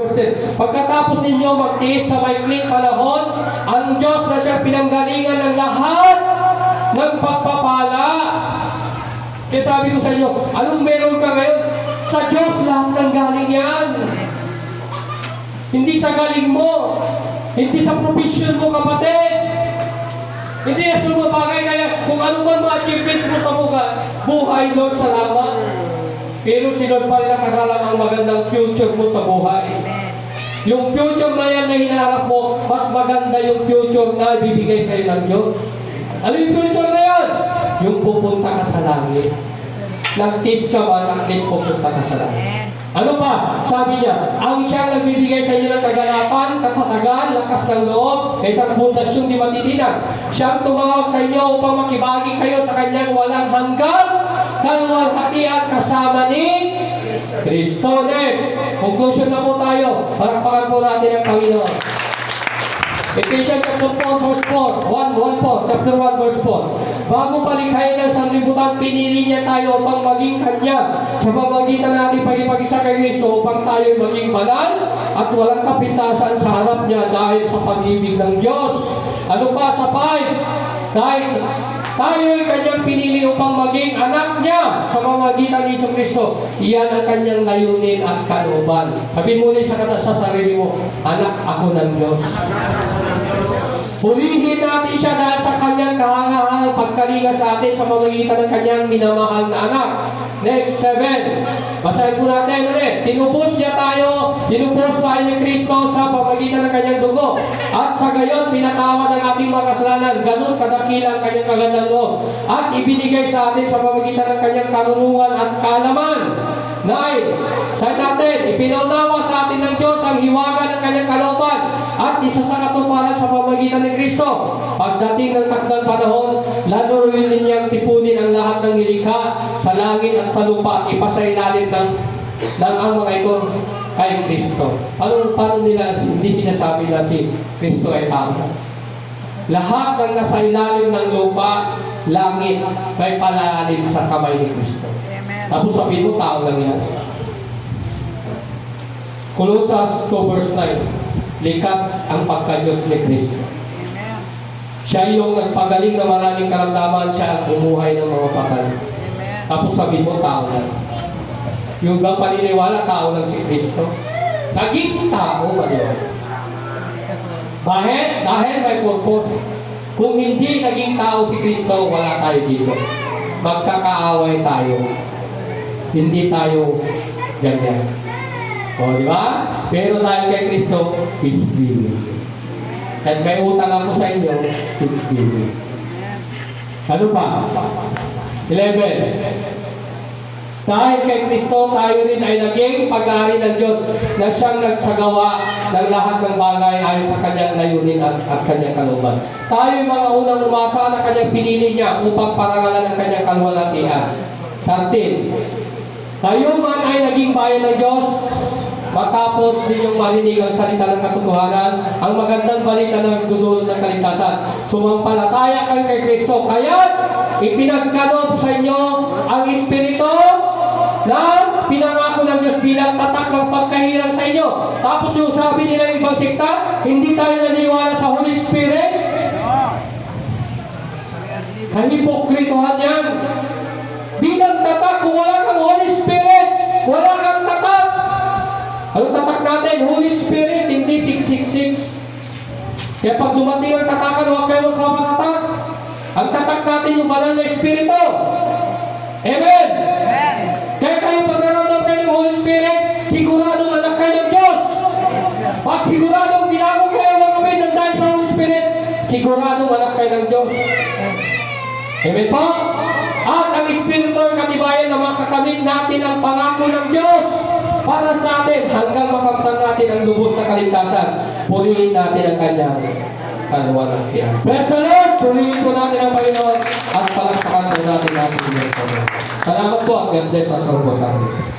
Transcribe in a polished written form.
verse 10. Pagkatapos ninyo magtiis sa maikling panahon, ang Diyos na siyang pinanggalingan ng lahat ng pagpapala. Kaya sabi ko sa inyo, anong meron ka ngayon? Sa Diyos lahat ng galing yan. Hindi sa galing mo. Hindi sa profession mo, kapatid. Hindi sa mga bagay. Kaya kung ano man mga achievements mo sa buhay, Lord, salamat. Pero si Lord pa rin nakakalam ang magandang future mo sa buhay. Yung future na yan na hinaharap mo, mas maganda yung future na ibibigay sa iyo ng Diyos. Ano yung future na yan? Yung pupunta ka sa langit. Nag-test ka man, at least pupunta ka sa langit. Ano pa? Sabi niya, ang siyang nagbibigay sa inyo ng kagalapan, katatagan, lakas ng loob, kaysa pundasyong di matitinag. Siyang tumawag sa inyo upang makibagi kayo sa kanyang walang hanggang kalwalhatian kasama ni Kristo. Next, conclusion na po tayo. Palakpakan po natin ang Panginoon. Ephesians chapter 4 verse 4. 1 po, chapter 1 verse 4. Bago palikhayin ng sanlibutan, pinili niya tayo upang maging Kanya sa pamamagitan natin pag-ipag-isa kay Kristo upang tayo maging banal at walang kapintasan sa harap niya dahil sa pag-ibig ng Diyos. Ano pa sa 5? Dahil tayo'y Kanyang pinili upang maging anak niya sa pamamagitan ni Kristo. Iyan ang Kanyang layunin at kalooban. Sabihin mo ulit sa sarili mo, anak ako ng Diyos. Purihin natin siya dahil sa Kanyang kahangahangang pagkalinga sa atin sa pamamagitan ng Kanyang minamahal na anak. Next, 7. Basahin po natin ulit. Tinubos tayo ni Kristo sa pamamagitan ng Kanyang dugo. At sa gayon, pinatawad ang ating mga kasalanan. Ganun kadakila ang Kanyang kagandang loob. At ibinigay sa atin sa pamamagitan ng Kanyang karunungan at kaalaman. 9. Sabi natin, ipinaunawa sa atin ng Diyos ang hiwaga ng Kanyang kalooban at isa sa katuparan sa pamamagitan ni Kristo. Pagdating ng takdang panahon, laluin ninyang tipunin ang lahat ng nilikha sa langit at sa lupa at ipasailalim ng ang mga ito kay Kristo. Paano nila hindi sinasabi na si Kristo ay tao? Lahat ng nasa ilalim ng lupa, langit, may palalim sa kamay ni Kristo. Tapos sabihin mo, tao lang yan. Colossus 2 verse 9. Likas ang pagka-Diyos ni Kristo. Siya yung nagpagaling na maraming karamdaman, siya ang bumuhay ng mga patay. Tapos sabihin mo, tao lang. Yung bang paniniwala, tao lang si Kristo. Naging tao ba yun? Dahil may purpose. Kung hindi naging tao si Kristo, wala tayo dito. Magkakaaway tayo. Hindi tayo ganyan. O, di ba? Pero dahil kay Kristo, His will. At may utang ako sa inyo, His will. Ano pa? 11. Dahil kay Kristo, tayo rin ay naging pag-aari ng Diyos na siyang nagsagawa ng lahat ng bagay ayon sa Kanyang layunin at Kanyang kalooban. Tayo yung mga unang umasa na Kanyang pinili niya upang parangalan ang Kanyang kalwalhatian. 13. Tayo man ay naging bayan ng Diyos matapos ninyong marinig ang salita ng katotohanan, ang magandang balita na nagdudulot ng kaligtasan. Sumampalataya kayo kay Kristo, kaya't ipinagkaloob sa inyo ang Espiritu na pinangako ng Diyos bilang tatak ng pagkahirang sa inyo. Tapos yung sabi nila yung ibang sekta, hindi tayo naniniwala sa Holy Spirit. Kahipokritohan yan. Bilang tatak, kung wala kang Holy Spirit, wala kang tatak. Anong tatak natin? Holy Spirit, hindi 666. Kaya pag dumating ang tatakan, huwag kayo magpapatatak. Ang tatak natin yung banal na Espiritu. Amen! Kaya kayo pag naramdam kayo ng Holy Spirit, siguradong anak kayo ng Diyos. Pag siguradong binago kayo mga kapatid ng dahil sa Holy Spirit, siguradong anak kayo ng Diyos. Amen po? At ang Espiritu ang katibayan na makakamit natin ang pangako ng Diyos para sa atin hanggang makamtan natin ang lubos na kaligtasan. Purihin natin ang Kanyang kalwalhatian. Bless the Lord! Purihin po natin ang Panginoon at palakpakan po natin ang Diyos. Salamat po at God bless us all po sa atin.